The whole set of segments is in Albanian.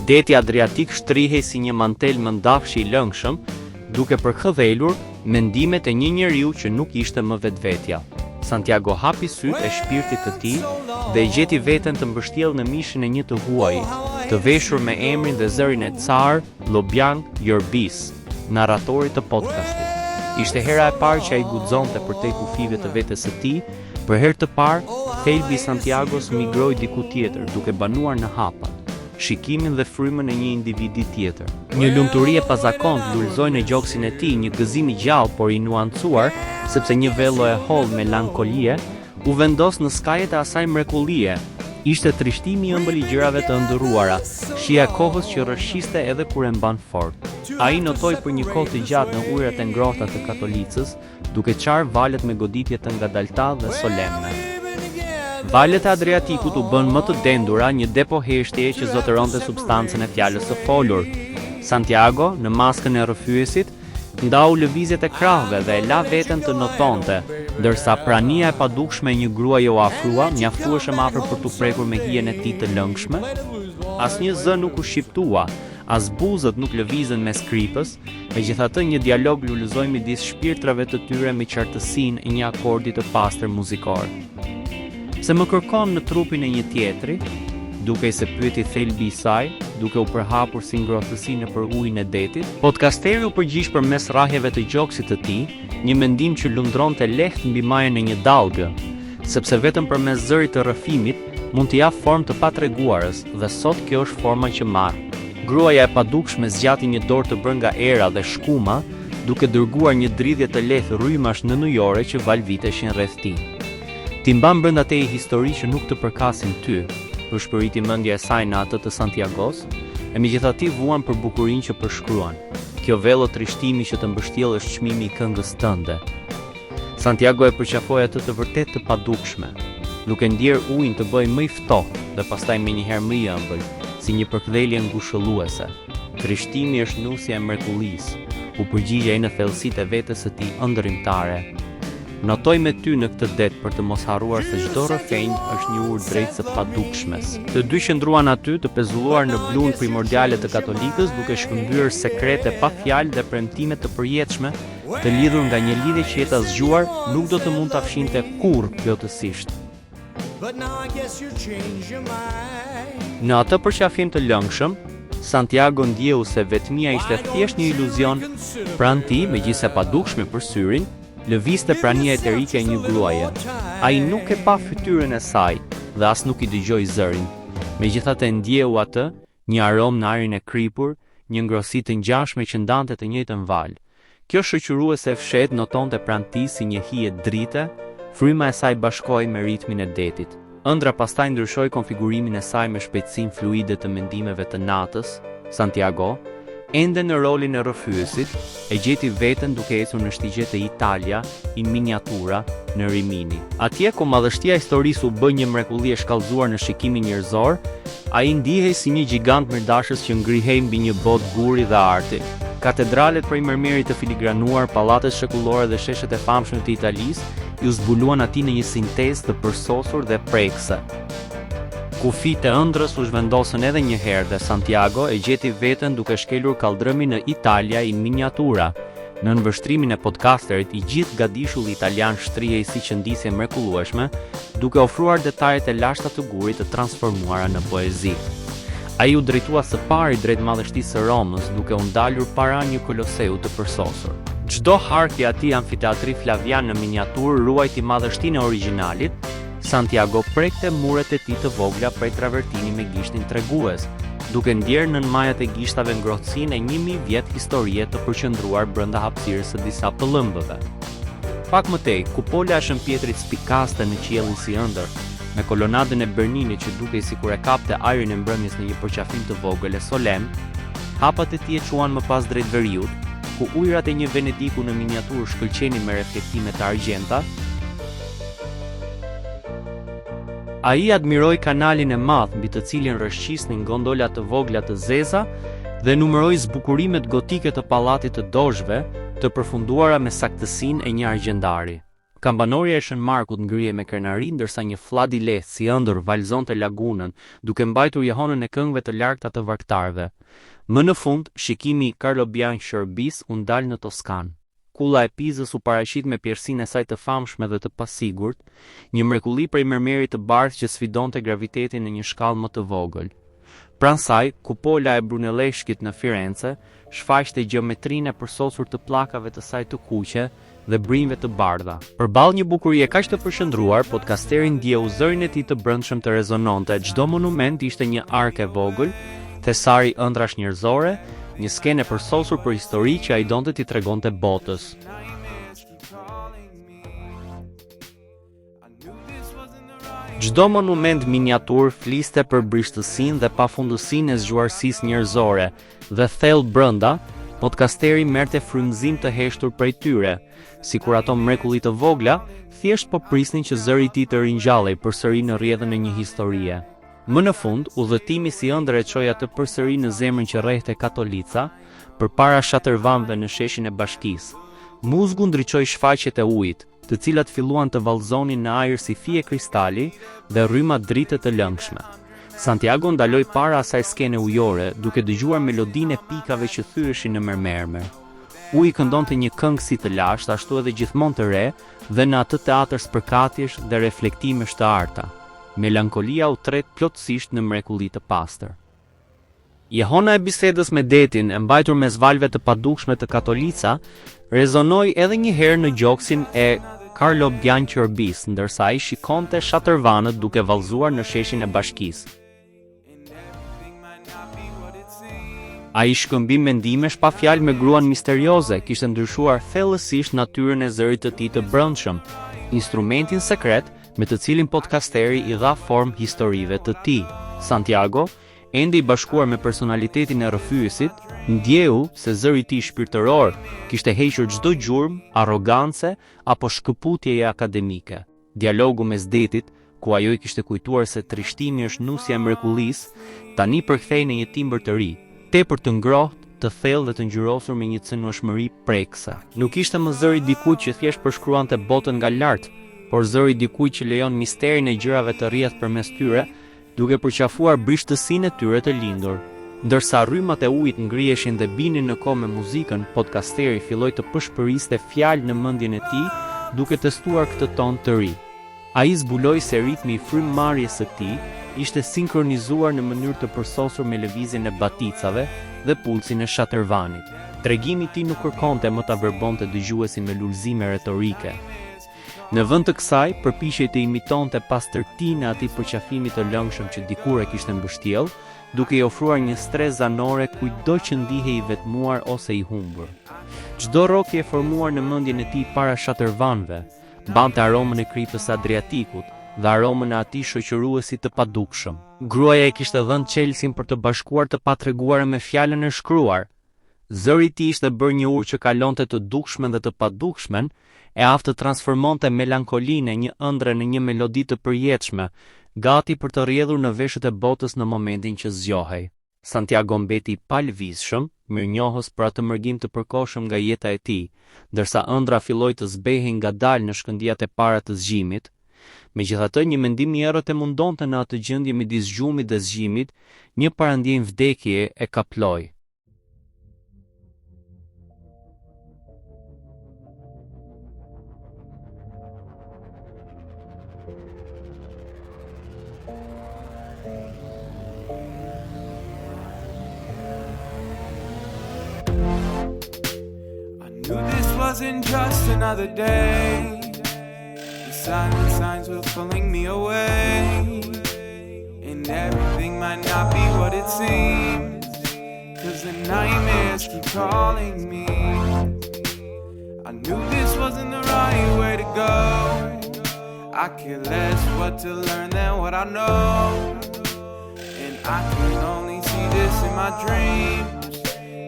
Deti Adriatik shtrihej si një mantel mëndafshi I lëngshëm, duke përkëdhelur mendimet e një njeriu që nuk ishte më vetvetja. Santiago hapi sytë e shpirtit të tij dhe gjeti veten të mbështjellë në mishin e një të huaj, të veshur me emrin dhe zërin e Tsar Lobjan Jorbis, narratorit të podcastit. Ishte hera e parë që ai guxonte përtej kufive të vetes së tij. Për herë të parë, thelbi I Santiagos migroi diku tjetër, duke banuar në hapat, shikimin dhe frymën e një individi tjetër. Një lumturi e pazakontë lulëzoi në gjoksin e tij, një gëzim I gjallë por I nuancuar, sepse një vello e hollë melankolie u vendos në skajet e asaj mrekullie. Ishte trishtimi I ëmbël I gjërave të ëndërruara, shija e kohës që rrëshqiste edhe kur e mban fort. Ai notoi për një kohë të gjatë në ujërat e ngrohta të Katolicës, duke qarë valet me goditje të ngadalta dhe solemne. Valet e Adriatikut u bën më të dendura, një depo heshtjeje që zotëronte substancën e fjalës së folur. Santiago, në maskën e rrëfyesit, ndau lëvizjet e krahëve dhe e la veten të notonte, ndërsa prania e padukshme e një gruaje u afrua, mjaftueshëm afër për t'u prekur me hijen e tij të lëngshme. Asnjë zë nuk u shqiptua, as buzët nuk lëvizën mes kripës, megjithatë një dialog lulëzoi midis shpirtrave të tyre me qartësinë e një akordi të pastër muzikor. Se më kërkon në trupin e një tjetri, duke se pyeti thelbi I saj, duke u përhapur si ngrohtësi nëpër ujin e detit, podcasteri u përgjigj përmes rrahjeve të gjoksit të tij, një mendim që lundronte lehtë mbi majën e një dallgë, sepse vetëm përmes zërit të rrëfimit mund t'i jap formë të patreguarës, dhe sot kjo është forma që marr. Gruaja e padukshme zgjati një dorë të bërë nga era dhe shkuma, duke dërguar një dridhje të lehtë rrymash në ujore që valviteshin rreth tij. Ti mban brenda teje histori që nuk të përkasin ty, përshpëriti mendja e saj në atë të Santiagos, e megjithatë vuan për bukurinë që përshkruan. Kjo vello trishtimi që të mbështjell është çmimi I këngës tënde. Santiago e përqafoi atë të vërtet të padukshme, duke ndier ujin të bëjë më I ftohtë dhe pastaj menjëherë më I ëmbël, si një përkthjelje ngushëlluese. Trishtimi është nusja e mrekullisë, u përgjigj ai në thellësitë e vetes së tij ëndërrimtare. Notoj me ty në këtë det për të mos harruar se çdo rrëfenjë është një urë drejt së padukshmes. Të dy qëndruan aty të pezulluar në blunë primordiale të Katolikës, duke shkëmbyer sekrete pa fjalë dhe premtime të përjetshme, të lidhur nga një lidhje që jeta zgjuar nuk do të mund ta fshinte kurrë plotësisht. Në atë përqafim të lëngshëm, Santiago ndjeu se vetmia ishte thjesht një iluzion, pranë tij, megjithëse padukshme për syrin, lëvizte prania eterike e një gruaje. Ai nuk e pa fytyrën e saj dhe as nuk I dëgjoi zërin. Megjithatë ndjeu atë, një aromë në ajrin e kripur, një ngrohtësi të ngjashme që ndante të njëjtën val. Kjo shoqëruese e fshehtë notonte pranë tij si një hije drite, fryma e saj bashkohej me ritmin e detit. Ëndra pastaj ndryshoi konfigurimin e saj me shpejtësinë fluide të mendimeve të natës. Santiago, ende në rolin e rrëfyesit, e gjeti veten duke ecur në shtigjet e Italia in miniatura në Rimini. Atje ku madhështia e historisë u bë një mrekulli e shkallëzuar në shikimin njerëzor, ai ndihej si një gjigant mirdashës që ngrihej mbi një botë guri dhe arti. Katedralet prej mërmerit të filigranuar, pallatet shekullore dhe sheshet e famshme të Italisë ju zbuluan atij në një sintezë të përsosur dhe prekse. Kufit e ëndrës u zhvendosën edhe një herë dhe Santiago e gjeti veten duke shkelur kaldrëmin në Italia in miniatura. Në nënvështrimin e podcasterit, I gjithë gadishulli italian shtrihej si qëndisje mrekullueshme, duke ofruar detajet e lashta të gurit të transformuara në poezi. Ai u drejtua së pari drejt madhështisë së Romës, duke u ndalur para një koloseu të përsosur. Çdo hark I atij amfiteatri Flavian në miniaturë ruajti madhështinë e originalit. Santiago prekte muret e tij të vogla prej travertini me gishtin tregues, duke ndjerë nën majat e gishtave ngrohtësinë e 1000 vjet historie të përqendruar brenda hapësirës së disa pëllëmbëve. Pak më tej, kupola e shëmpjetrit spikaste në qiellin si ëndër, me kolonadën e Bernini që dukej sikur e kapte ajrin e mbrëmjes në një përqafim të vogël e solem, hapat e tij e çuan më pas drejt veriut, ku ujërat e një Venediku në miniaturë shkëlqenin me reflektime të argjenta. Ai admiroi kanalin e madh mbi të cilin rrëshqisnin gondola të vogla të zeza dhe numëroi zbukurimet gotike të pallatit të Dozhve, të përfunduara me saktësinë e një argjendari. Kampanoria e Shën Markut ngrihe me krenari ndërsa një fllad i lehtë si ëndër valzonte lagunën, duke mbajtur jehonën e këngëve të largta të vargtarëve. Më në fund, shikimi i Carlo Bianchi u ndal në Toskanë. Kulla e Pizës u paraqit me pjersinë e saj të famshme dhe të pasigurt, një mrekulli prej mermerit të bardhë që sfidonte gravitetin në një shkallë më të vogël. Pranë saj, kupola e Brunelleschi në Firenze shfaqte gjeometrinë e përsosur të pllakave të saj të kuqe dhe brinjve të bardha. Përballë një bukurie kaq të përshëndruar, podcasteri ndjeu zërin e tij të brendshëm të rezononte. Çdo monument ishte një ark e vogël, thesari ëndrash njerëzore, një skenë e përsosur për histori që ai donte t'i tregonte botës. Çdo monument miniatur fliste për brishtësinë dhe pafundësinë e zgjuarsisë njerëzore, dhe thellë brenda, podcasteri merrte frymëzim të heshtur prej tyre, sikur ato mrekulli të vogla thjesht po prisnin që zëri i tij të ringjallej përsëri në rrjedhën e një historie. Më në fund, udhëtimi si ëndër e çoi atë përsëri në zemrën që rrehte Katolica, përpara shatërvanëve në sheshin e Bashkisë. Muzgu ndriçoi shfaqjet e ujit, të cilat filluan të vallëzonin në ajër si fije kristali dhe rryma drite të lëngshme. Santiago ndaloi para asaj skene ujore, duke dëgjuar melodinë e pikave që thyreshin në mermerme. Uji këndonte një këngë si të lashtë, ashtu edhe gjithmonë të re, dhe në atë teatër spërkatjesh dhe reflektimesh të arta. Melankolia u tret plotësisht në mrekulli të pastër. Jehona e bisedës me detin, e mbajtur mes valve të padukshme të Katolica, rezonoi edhe një herë në gjoksin e Carlo Bianchi, ndërsa ai shikonte shatërvanët duke vallëzuar në sheshin e Bashkisë. Ai shkëmbi mendimesh pa fjalë me gruan misterioze, kishte ndryshuar thellësisht natyrën e zërit të tij të brendshëm, instrumentin sekret me të cilin podcasteri i dha formë historive të tij. Santiago, ende i bashkuar me personalitetin e rrëfyesit, ndjeu se zëri i tij shpirtëror kishte hequr çdo gjurmë, arrogancë apo shkëputjeje akademike. Dialogu mes detit, ku ajo i kishte kujtuar se trishtimi është nusja e mrekullisë, tani përkthej në një timbër të ri, tepër të ngrohtë, të thellë dhe të ngjyrosur me një cënueshmëri prekse. Nuk ishte më zëri dikujt që thjesht përshkruante botën nga lart, por zëri dikujt që lejon misterin e gjërave të rrjedh përmes tyre, duke përqafuar brishtësinë e tyre të lindur. Ndërsa rrymat e ujit ngriheshin dhe binin në kohë me muzikën, podcasteri filloi të përshpëriste fjalë në mendjen e tij, duke testuar këtë ton të ri. Ai zbuloi se ritmi i frymëmarrjes së tij ishte sinkronizuar në mënyrë të përsosur me lëvizjen e baticave dhe pulsin e shatërvanit. Tregimi i tij nuk kërkonte më ta verbonte dëgjuesin me lulëzime retorike. Në vend të kësaj, përpiqej të imitonte pastërtinë e atij përqafimit të lëngshëm që dikur e kishte mbështjell, duke i ofruar një stres zanore kujtdo që ndihej i vetmuar ose i humbur. Çdo rrokje e formuar në mendjen e tij para shatërvanëve bante aromën e kripës së Adriatikut dhe aromën e atij shoqëruesi të padukshëm. Gruaja e kishte dhënë Chelsin për të bashkuar të patreguara me fjalën e shkruar. Zëri i tij ishte bërë një urë që kalonte të dukshmen dhe të padukshmen, e aftë të transformonte melankolinë e një ëndre në një melodi të përjetshme, gati për të rrjedhur në veshët e botës në momentin që zgjohej. Santiago mbeti pa lëvizshëm, mirënjohës për atë mërgim të përkohshëm nga jeta e tij, ndërsa ëndra filloi të zbehej ngadalë në shkëndijat e para të zgjimit. Megjithatë, një mendim i errët e mundonte në atë gjendje midis zgjumit dhe zgjimit, një parandjim vdekje e kaploi. This wasn't just another day. The silent signs were pulling me away, and everything might not be what it seems, 'cause the nightmares keep calling me. I knew this wasn't the right way to go. I care less what to learn than what I know, and I can only see this in my dreams,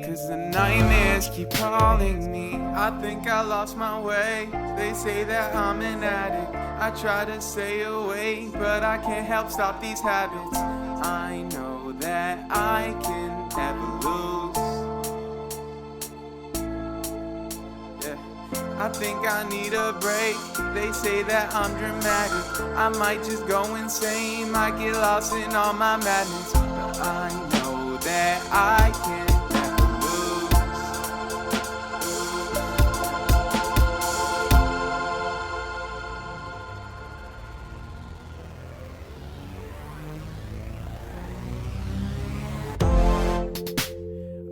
'cause the nightmares keep calling me. I think I lost my way. They say that I'm an addict. I try to stay away, but I can't help stop these habits. I know that I can never lose. Yeah. I think I need a break. They say that I'm dramatic, I might just go insane, might get lost in all my madness. But I know that I can never lose.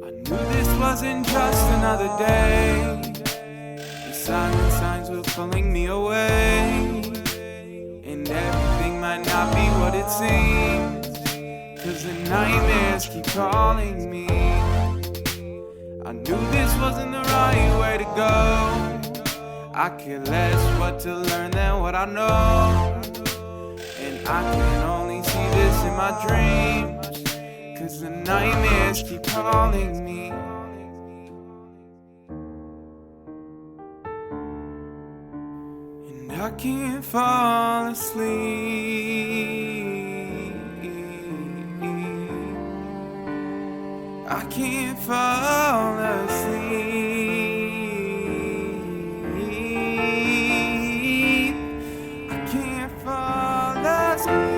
I knew this wasn't just another day. The silent signs were pulling me away, and everything might not be what it seems, 'cause the nightmares keep calling me. I knew this wasn't the right way to go. I care less what to learn than what I know, and I can only see this in my dreams, 'cause the nightmares keep calling me. And I can't fall asleep, I can't fall asleep, I can't fall asleep.